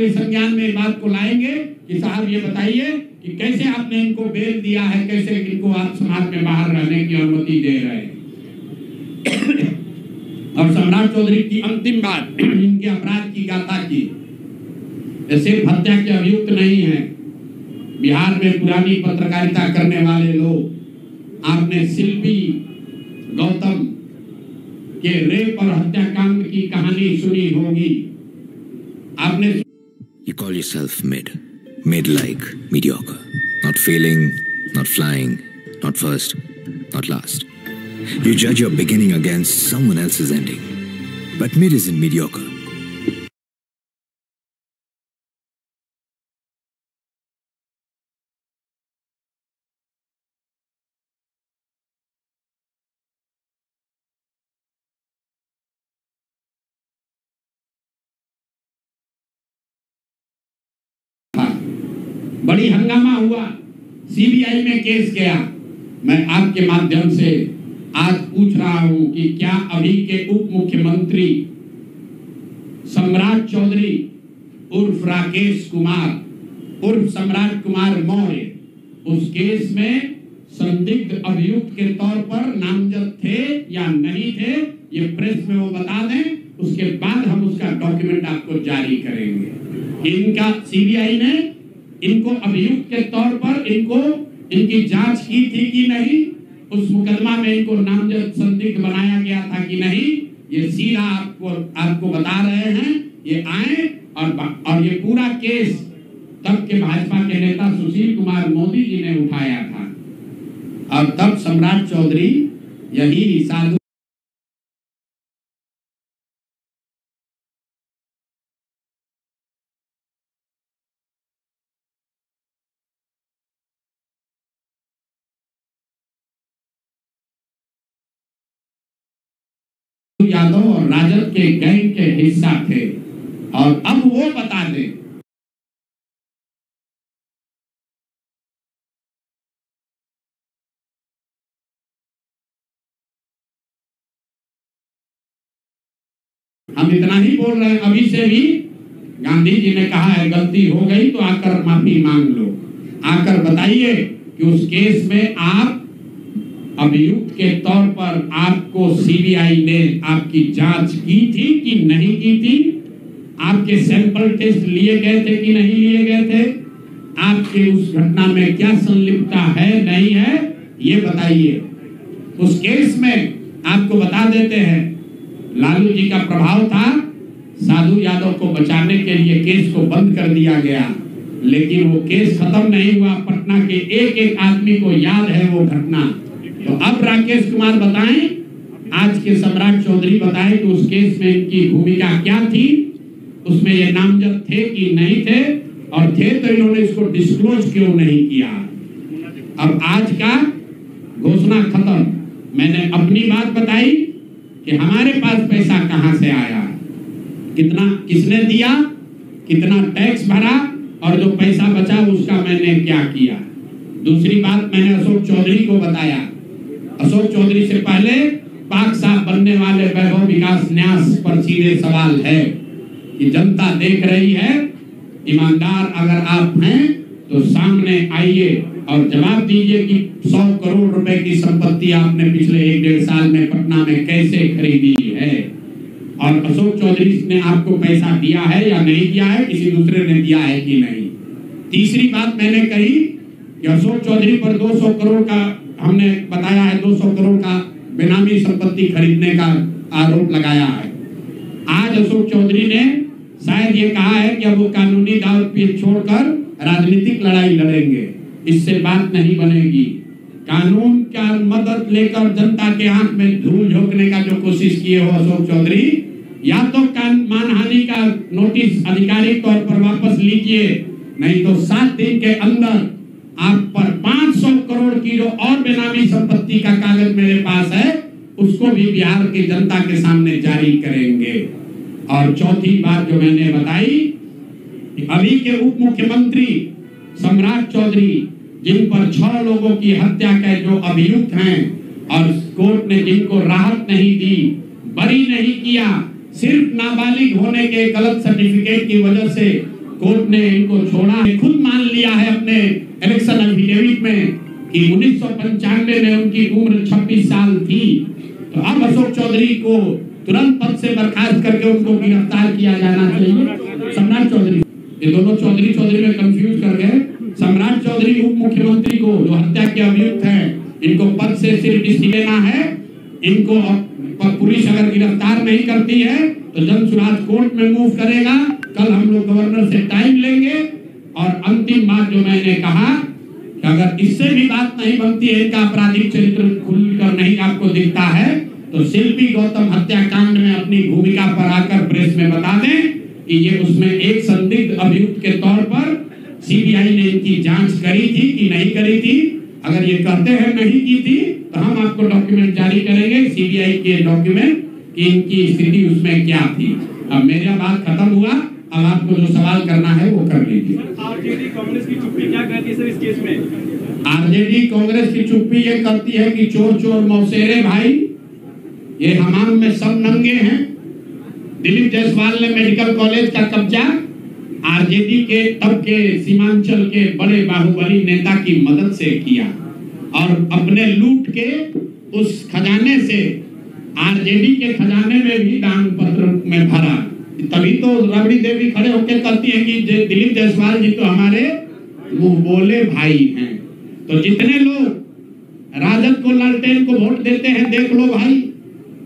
संज्ञान में बात को लाएंगे कि साहब ये बताइए कि कैसे आपने इनको बेल दिया है, कैसे इनको आप समाज में बाहर रहने की अनुमति दे रहे हैं। और सम्राट चौधरी की अंतिम बात इनके अपराध की गाथा की, सिर्फ हत्या के अभियुक्त नहीं है। बिहार में पुरानी पत्रकारिता करने वाले लोग, आपने शिल्पी गौतम के रेप और हत्याकांड की कहानी सुनी होगी। आपने You call yourself mid like mediocre, not failing, not flying, not first, not last. You judge your beginning against someone else's ending, but mid isn't mediocre. बड़ी हंगामा हुआ, सीबीआई में केस गया। मैं आपके माध्यम से आज पूछ रहा हूं कि क्या अभी के उप मुख्यमंत्री सम्राट चौधरी उर्फ राकेश कुमार उर्फ सम्राट कुमार मौर्य उस केस में संदिग्ध अभियुक्त के तौर पर नामजद थे या नहीं थे, ये प्रेस में वो बता दें, उसके बाद हम उसका डॉक्यूमेंट आपको जारी करेंगे। इनका सीबीआई ने इनको अभियुक्त के तौर पर इनकी जांच की थी कि नहीं, उस मुकदमा में इनको नामजद संदिग्ध बनाया गया था कि नहीं, ये सीधा आपको बता रहे हैं। ये आए और ये पूरा केस तब के भाजपा के नेता सुशील कुमार मोदी जी ने उठाया था, और तब सम्राट चौधरी यही साधु यादव और राजद के गैंग के हिस्सा थे। और अब वो बता दे हम इतना ही बोल रहे हैं। अभी से भी गांधी जी ने कहा है गलती हो गई तो आकर माफी मांग लो, आकर बताइए कि उस केस में आप अभियुक्त के तौर पर आपको सीबीआई ने आपकी जांच की थी कि नहीं की थी, आपके सैंपल टेस्ट लिए गए थे कि नहीं लिए गए थे, आपके उस घटना में क्या संलिप्तता है नहीं है, ये बताइए। उस केस में आपको बता देते हैं, लालू जी का प्रभाव था, साधु यादव को बचाने के लिए केस को बंद कर दिया गया, लेकिन वो केस खत्म नहीं हुआ। पटना के एक एक आदमी को याद है वो घटना। तो अब राकेश कुमार बताएं, आज के सम्राट चौधरी बताएं कि उस केस में इनकी भूमिका क्या थी, उसमें ये नामजद थे कि नहीं थे, और थे तो इन्होंने इसको डिस्क्लोज क्यों नहीं किया। अब आज का घोषणा खत्म। मैंने अपनी बात बताई कि हमारे पास पैसा कहां से आया, कितना किसने दिया, कितना टैक्स भरा, और जो पैसा बचा उसका मैंने क्या किया। दूसरी बात मैंने अशोक चौधरी को बताया। अशोक चौधरी से पहले पाक साहब बनने वाले वैभव विकास न्यास पर सीधे सवाल है कि जनता देख रही है, ईमानदार अगर आप हैं तो सामने आइए और जवाब दीजिए कि 100 करोड़ रुपए की संपत्ति आपने पिछले 1-1.5 साल में पटना में कैसे खरीदी है, और अशोक चौधरी ने आपको पैसा दिया है या नहीं दिया है, किसी दूसरे ने दिया है कि नहीं। तीसरी बात मैंने कही कि अशोक चौधरी पर 200 करोड़ का हमने बताया है, 200 करोड़ का बेनामी संपत्ति खरीदने का आरोप लगाया है। आज अशोक चौधरी ने शायद ये कहा है कि अब वो कानूनी दाव पेच छोड़कर राजनीतिक लड़ाई लड़ेंगे। इससे बात नहीं बनेगी। कानून का मदद लेकर जनता के आंख में धूल झोंकने का जो कोशिश किए हो अशोक चौधरी, या तो मानहानि का नोटिस आधिकारिक तौर पर वापस लीजिए, नहीं तो 7 दिन के अंदर आप पर 500 करोड़ की जो और बेनामी संपत्ति का कागज मेरे पास है, उसको भी बिहार की जनता के सामने जारी करेंगे। और चौथी बात जो मैंने बताई, अभी के उप मुख्यमंत्री सम्राट चौधरी, जिन पर 6 लोगों की हत्या के जो अभियुक्त हैं, और कोर्ट ने जिनको राहत नहीं दी, बरी नहीं किया, सिर्फ नाबालिग होने के गलत सर्टिफिकेट की वजह से कोर्ट ने इनको छोड़ा। खुद मान लिया है अपने इलेक्शन एफिडेविट में कि 1995 में उनकी उम्र 26 साल थी। तो अब अशोक चौधरी को तुरंत पद से बर्खास्त करके उनको गिरफ्तार किया जाना चाहिए। सम्राट चौधरी, ये दोनों चौधरी में कंफ्यूज कर गए। सम्राट चौधरी उप मुख्यमंत्री को जो हत्या के अभियुक्त हैं, इनको पद से सिर्फ इसलिए लेना है, इनको पुलिस अगर गिरफ्तार नहीं करती है तो जन सुराज कोर्ट में मूव करेगा। कल हम लोग गवर्नर से टाइम लेंगे। और अंतिम बात जो मैंने कहा कि अगर इससे भी बात नहीं बनती है, इनका आपराधिक चरित्र खुलकर नहीं आपको दिखता है, तो शिल्पी गौतम हत्याकांड में अपनी भूमिका पर आकर प्रेस में बता दें कि ये उसमें एक संदिग्ध अभियुक्त के तौर पर सीबीआई ने इनकी जांच करी थी कि नहीं करी थी। अगर ये कहते हैं नहीं की थी तो हम आपको डॉक्यूमेंट जारी करेंगे, सीबीआई के डॉक्यूमेंट, कि इनकी स्थिति उसमें क्या थी। अब मेरा बात खत्म हुआ, अब आपको जो सवाल करना है वो कर लीजिए। आरजेडी कांग्रेस की चुप्पी क्या कहती है सर इस केस में? आरजेडी कांग्रेस की चुप्पी ये कहती है कि चोर चोर मौसेरे भाई, ये हमाम में सब नंगे हैं। दिलीप जायसवाल ने मेडिकल कॉलेज का कब्जा आरजेडी के तब के सीमांचल के बड़े बाहुबली नेता की मदद से किया और अपने लूट के उस खजाने से आरजेडी के खजाने में भी दान पत्र में भरा। तभी तो राबड़ी देवी खड़े होकर कहती है कि दिलीप जायसवाल जी तो हमारे मुंह बोले भाई हैं। तो जितने लोग राजद को लालटेन को वोट देते हैं, देख लो भाई,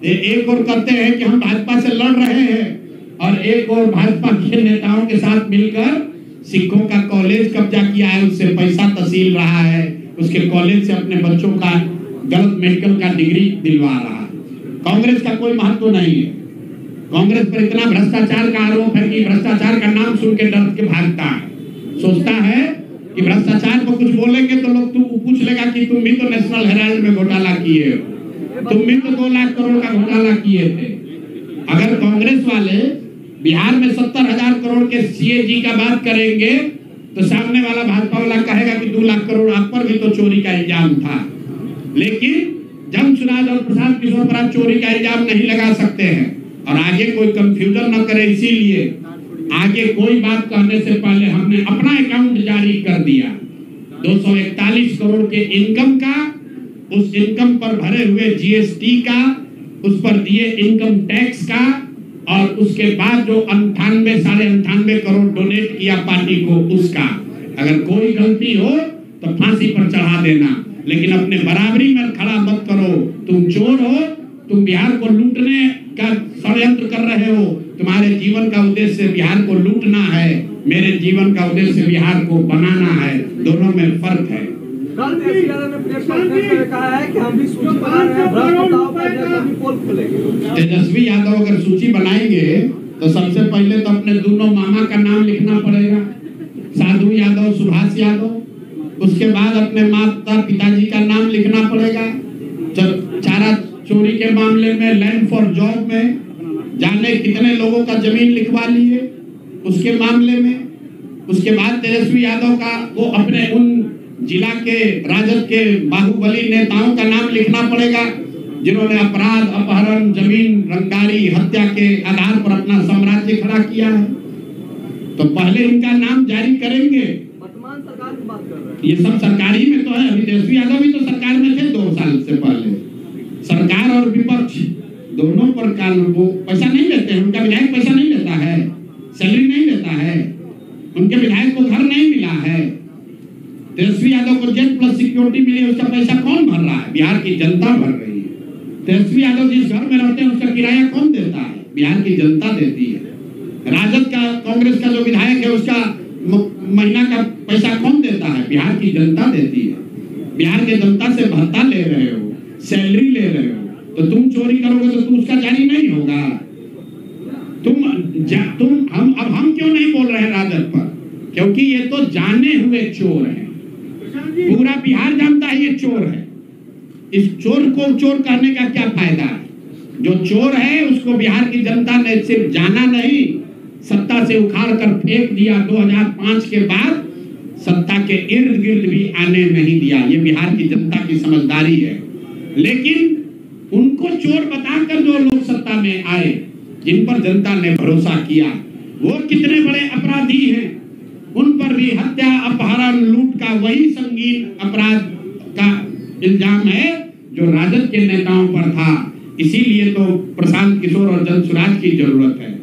एक और कहते हैं कि हम भाजपा से लड़ रहे हैं और एक और भाजपा के नेताओं के साथ मिलकर सिखों का कॉलेज कब्जा किया है, उससे पैसा तहसील रहा है, उसके कॉलेज से अपने बच्चों का गलत मेडिकल का डिग्री दिलवा रहा है। कांग्रेस का कोई महत्व नहीं है। कांग्रेस पर इतना भ्रष्टाचार का आरोप है कि भ्रष्टाचार का नाम सुन के डर के भागता है। सोचता है कि भ्रष्टाचार को कुछ बोलेंगे तो लोग पूछ लेगा कि तुम भी तो नेशनल हेराल्ड में घोटाला किए हो, तुम भी तो 2 लाख करोड़ का घोटाला किए थे। अगर कांग्रेस वाले बिहार में 70,000 करोड़ के सीएजी का बात करेंगे तो सामने वाला भाजपा वाला कहेगा कि 2 लाख करोड़ आप पर भी तो चोरी का इल्जाम था। लेकिन जमशुराज और प्रशांत किशोर पर आप चोरी का इल्जाम नहीं लगा सकते हैं और आगे कोई कंफ्यूजन न करे, इसीलिए आगे कोई बात कहने से पहले हमने अपना अकाउंट जारी कर दिया। 241 करोड़ के इनकम का, उस इनकम पर भरे हुए जीएसटी का, उस पर दिए इनकम टैक्स का और उसके बाद जो 98 करोड़ डोनेट किया पार्टी को उसका। अगर कोई गलती हो तो फांसी पर चढ़ा देना, लेकिन अपने बराबरी में खड़ा मत करो। तुम चोर हो, तुम बिहार को लूटने का षड्यंत्र कर रहे हो। तुम्हारे जीवन का उद्देश्य बिहार को लूटना है, मेरे जीवन का उद्देश्य बिहार को बनाना है, दोनों में फर्क है। तेजस्वी यादव अगर सूची बनाएंगे तो सबसे पहले तो अपने दोनों मामा का नाम लिखना पड़ेगा, साधु यादव, सुभाष यादव। उसके बाद अपने माता पिताजी का नाम लिखना पड़ेगा। चारा चोरी के मामले में लैंड फॉर जॉब में जाने कितने लोगों का जमीन लिखवा लिए उसके मामले में। उसके बाद तेजस्वी यादव का वो अपने उन जिला के राजद के बाहुबली नेताओं का नाम लिखना पड़ेगा जिन्होंने अपराध, अपहरण, जमीन रंगारी, हत्या के आधार पर अपना साम्राज्य खड़ा किया है। तो पहले इनका नाम जारी करेंगे। वर्तमान सरकार की बात कर रहे हैं, ये सब सरकारी में तो है। अभी तेजस्वी यादव भी तो सरकार में थे 2 साल से पहले। सरकार और विपक्ष दोनों पर वो पैसा नहीं लेते हैं। उनका विधायक पैसा नहीं लेता है, सैलरी नहीं लेता है, उनके विधायक को घर नहीं मिला है। तेजस्वी यादव को जेट प्लस सिक्योरिटी मिली, उसका पैसा कौन भर रहा है? बिहार की जनता भर रही है। तेजस्वी यादव जिस घर में रहते हैं उसका किराया कौन देता है? बिहार की जनता देती है। राजद का, कांग्रेस का जो विधायक है उसका महीना का पैसा कौन देता है? बिहार की जनता देती है। बिहार की जनता से भत्ता ले रहे हो, सैलरी ले रहे हो, तो तुम चोरी करोगे तो तुम उसका जारी नहीं होगा। हम क्यों नहीं बोल रहे हैं राजद पर? क्योंकि ये तो जाने हुए चोर हैं। पूरा बिहार जानता है ये चोर है। इस चोर को चोर कहने का क्या फायदा है? जो चोर है उसको बिहार की जनता ने सिर्फ जाना नहीं, सत्ता से उखाड़ कर फेंक दिया। 2005 के बाद सत्ता के इर्द गिर्द भी आने नहीं दिया। ये बिहार की जनता की समझदारी है। लेकिन उनको चोर बताकर जो लोग सत्ता में आए, जिन पर जनता ने भरोसा किया, वो कितने बड़े अपराधी हैं। उन पर भी हत्या, अपहरण, लूट का वही संगीन अपराध का इल्जाम है जो राजद के नेताओं पर था। इसीलिए तो प्रशांत किशोर और जनसुराज की जरूरत है।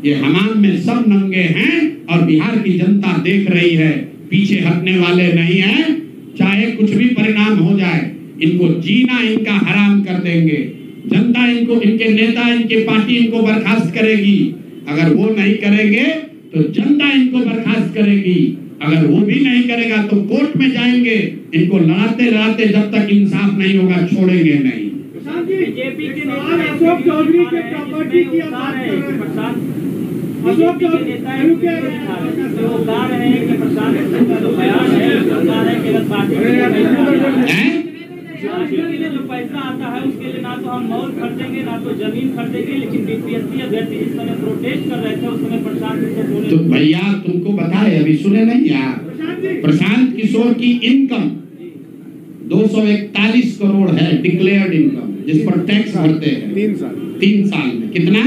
ये हमाम में सब नंगे हैं और बिहार की जनता देख रही है, पीछे हटने वाले नहीं हैं। चाहे कुछ भी परिणाम हो जाए, इनको जीना इनका हराम कर देंगे। जनता इनको, इनके नेता, इनके पार्टी इनको बर्खास्त करेगी। अगर वो नहीं करेंगे तो जनता इनको बर्खास्त करेगी। अगर वो भी नहीं करेगा तो कोर्ट में जाएंगे। इनको लड़ाते लड़ाते जब तक इंसाफ नहीं होगा छोड़ेंगे नहीं। बीजेपी के अशोक चौधरी के प्रॉपर्टी की बात कर रहे हैं। अशोक चौधरी नेता वो कह रहे हैं कि प्रशांत का जो बयान है वो कह रहे हैं कि अगर पार्टी के लिए जो पैसा आता है उसके लिए ना तो हम मॉल खरीदेंगे ना तो जमीन खरीदेंगे, लेकिन बीपीएससी अभ्यर्थी जिस समय प्रोटेस्ट कर रहे थे उस समय प्रशांत किशोर तो भैया तुमको बताए, अभी सुने नहीं यार, प्रशांत किशोर की इनकम 241 करोड़ है डिक्लेयर्ड इनकम, जिस पर टैक्स भरते हैं 3 साल में। कितना?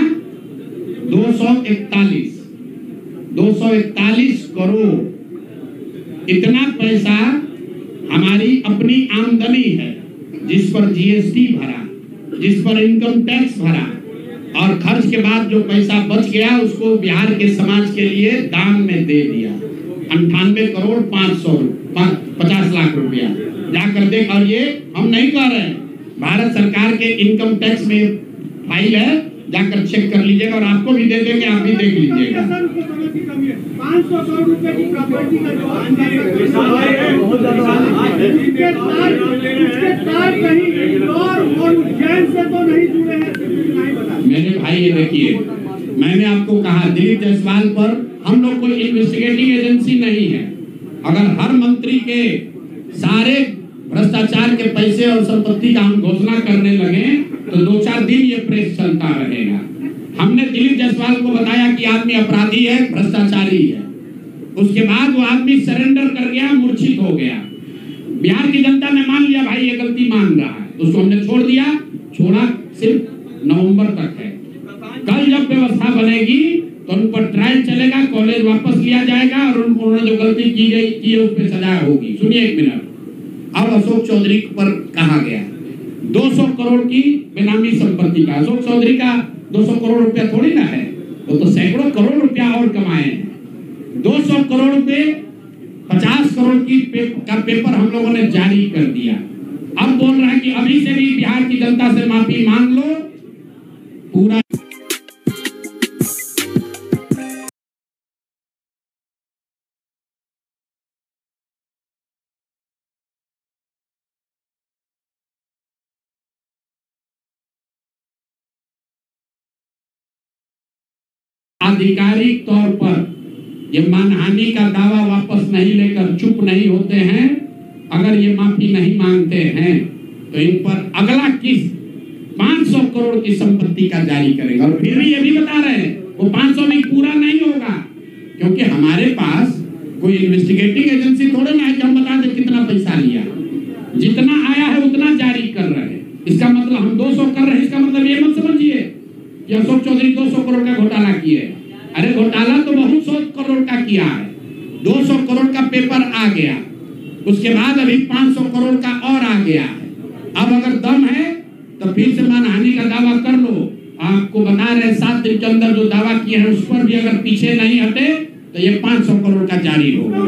241 करोड़। इतना पैसा हमारी अपनी आमदनी है, जिस पर जीएसटी भरा, जिस पर इनकम टैक्स भरा, और खर्च के बाद जो पैसा बच गया उसको बिहार के समाज के लिए दान में दे दिया। 98 करोड़ 50 लाख रुपया जाकर देख। और ये हम नहीं कह रहे हैं, भारत सरकार के इनकम टैक्स में फाइल है, जाकर चेक कर लीजिएगा और आपको भी दे देंगे, आप भी देख लीजिएगा। 500 करोड़ रुपए की प्रॉपर्टी का जो मेरे भाई ये देखिए, मैंने आपको कहा दिलीप जायसवाल पर हम लोग कोई इन्वेस्टिगेटिंग एजेंसी नहीं है। अगर हर मंत्री के सारे भ्रष्टाचार के पैसे और संपत्ति का हम घोषणा करने लगे तो 2-4 दिन ये प्रेस चलता रहेगा। हमने दिलीप जायसवाल को बताया कि आदमी अपराधी है, भ्रष्टाचारी है। उसके बाद वो आदमी सरेंडर कर गया, मूर्छित हो गया। बिहार की जनता ने मान लिया भाई ये गलती मान रहा है, उसको हमने छोड़ दिया। छोड़ा सिर्फ नवंबर तक है। कल जब व्यवस्था बनेगी तो उन पर ट्रायल चलेगा, कॉलेज वापस लिया जाएगा और उन्होंने जो गलती की है उस पर सजा होगी। सुनिए एक मिनट। अब अशोक चौधरी पर कहा गया 200 करोड़ की बेनामी संपत्ति का। अशोक चौधरी का 200 करोड़ रुपया थोड़ी ना है, वो तो सैकड़ों करोड़ रुपया और कमाए हैं। 200 करोड़ पे 50 करोड़ की का पेपर हम लोगों ने जारी कर दिया। अब बोल रहा है कि अभी से भी बिहार की जनता से माफी मांग लो। पूरा आधिकारिक तौर पर ये मानहानि का दावा वापस नहीं लेकर चुप नहीं होते हैं, अगर ये माफी नहीं मांगते हैं तो इन पर अगला किस्त 500 करोड़ की संपत्ति का जारी करेंगे। और फिर भी ये भी बता रहे हैं वो 500 में पूरा नहीं होगा, क्योंकि हमारे पास कोई इन्वेस्टिगेटिंग एजेंसी थोड़े ना है कि हम बता दें कितना पैसा लिया। जितना आया है उतना जारी कर रहे हैं। इसका मतलब हम 200 कर रहे हैं, इसका मतलब ये मत समझिए कि अशोक चौधरी 200 करोड़ का घोटाला किए। अरे घोटाला तो बहुत 100 करोड़ का किया है। 200 करोड़ का पेपर आ गया, उसके बाद अभी 500 करोड़ का और आ गया है। अब अगर दम है तो फिर से मानहानि का दावा कर लो। आपको बता रहे 7 दिन के अंदर जो दावा किए हैं उस पर भी अगर पीछे नहीं हटे तो ये 500 करोड़ का जारी होगा।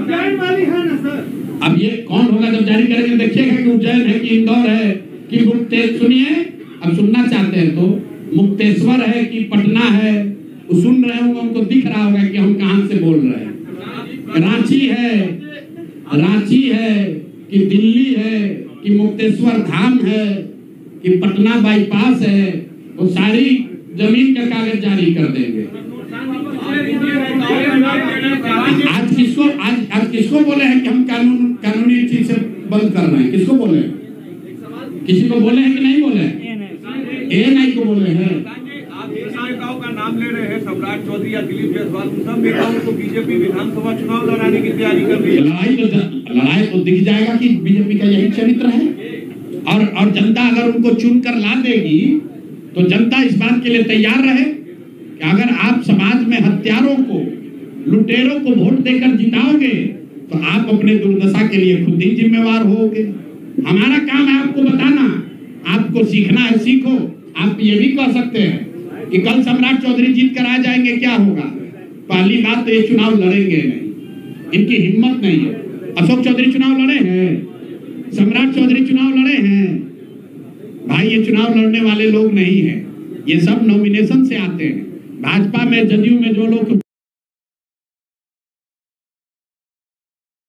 अब ये कौन होगा जब जारी करेंगे? देखिएगा कि उज्जैन है कि इंदौर है कि मुक्तेश्वर, सुनिए अब सुनना चाहते हैं तो मुक्तेश्वर है कि पटना है, वो सुन रहे होंगे, उनको दिख रहा होगा कि हम कहां से बोल रहे हैं। रांची है कि दिल्ली है कि मुक्तेश्वर धाम है कि पटना बाईपास है, वो सारी जमीन का कागज जारी कर देंगे। आज किसको बोले हैं कि हम कानूनी चीज से बंद कर रहे हैं? किसको बोले? किसी को बोले हैं कि नहीं बोले? एएनआई को बोले हैं। आप नेताओं का नाम ले रहे हैं, सम्राट चौधरी या दिलीप जायसवाल, सब नेताओं को बीजेपी विधानसभा चुनाव लड़ाने की तैयारी कर रही है। लड़ाई तो दिख जाएगा कि बीजेपी का यही चरित्र है। और जनता अगर उनको चुनकर ला देगी तो जनता इस बात के लिए तैयार रहे कि अगर आप समाज में हत्यारों को लुटेरों को वोट देकर जिताओगे तो आप अपने दुर्दशा के लिए खुद ही जिम्मेवार होगे। हमारा काम है आपको बताना, आपको सीखना है सीखो। आप ये भी कह सकते हैं कि कल सम्राट चौधरी जीत कर आ जाएंगे, क्या होगा? पहली बात तो ये चुनाव लड़ेंगे नहीं, इनकी हिम्मत नहीं है। अशोक चौधरी चुनाव लड़े हैं, सम्राट चौधरी चुनाव लड़े हैं भाई, ये चुनाव लड़ने वाले लोग नहीं हैं, ये सब नॉमिनेशन से आते हैं। भाजपा में जदयू में जो लोग